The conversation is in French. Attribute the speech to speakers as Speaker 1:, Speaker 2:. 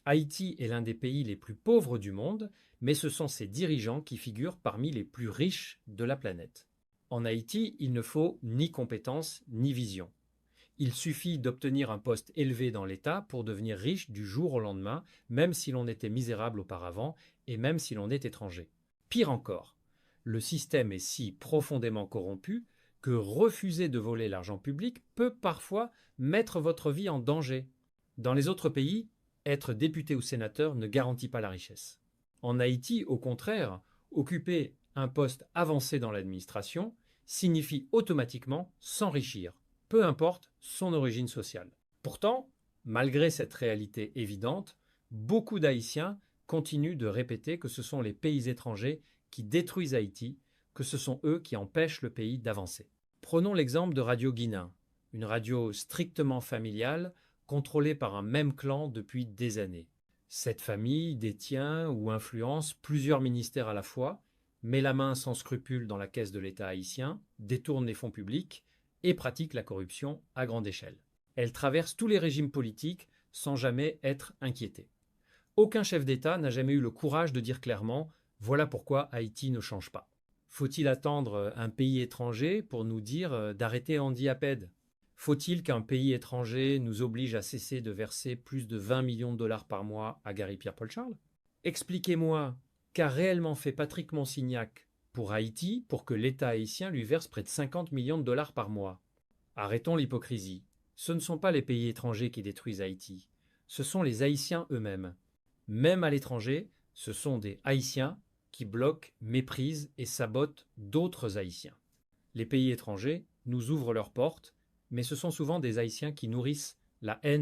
Speaker 1: Haïti est l'un des pays les plus pauvres du monde, mais ce sont ses dirigeants qui figurent parmi les plus riches de la planète. En Haïti, il ne faut ni compétences ni vision. Il suffit d'obtenir un poste élevé dans l'État pour devenir riche du jour au lendemain, même si l'on était misérable auparavant et même si l'on est étranger. Pire encore, le système est si profondément corrompu que refuser de voler l'argent public peut parfois mettre votre vie en danger. Dans les autres pays, être député ou sénateur ne garantit pas la richesse. En Haïti, au contraire, occuper un poste avancé dans l'administration signifie automatiquement s'enrichir, peu importe son origine sociale. Pourtant, malgré cette réalité évidente, beaucoup d'Haïtiens continuent de répéter que ce sont les pays étrangers qui détruisent Haïti, que ce sont eux qui empêchent le pays d'avancer. Prenons l'exemple de Radio Guinéen, une radio strictement familiale, contrôlée par un même clan depuis des années. Cette famille détient ou influence plusieurs ministères à la fois, met la main sans scrupule dans la caisse de l'État haïtien, détourne les fonds publics et pratique la corruption à grande échelle. Elle traverse tous les régimes politiques sans jamais être inquiétée. Aucun chef d'État n'a jamais eu le courage de dire clairement « Voilà pourquoi Haïti ne change pas ». Faut-il attendre un pays étranger pour nous dire d'arrêter Andy Apped? Faut-il qu'un pays étranger nous oblige à cesser de verser plus de 20 millions de dollars par mois à Gary Pierre-Paul Charles? Expliquez-moi qu'a réellement fait Patrick Monsignac pour Haïti pour que l'État haïtien lui verse près de 50 millions de dollars par mois. Arrêtons l'hypocrisie. Ce ne sont pas les pays étrangers qui détruisent Haïti. Ce sont les Haïtiens eux-mêmes. Même à l'étranger, ce sont des Haïtiens qui bloquent, méprisent et sabotent d'autres Haïtiens. Les pays étrangers nous ouvrent leurs portes, mais ce sont souvent des Haïtiens qui nourrissent la haine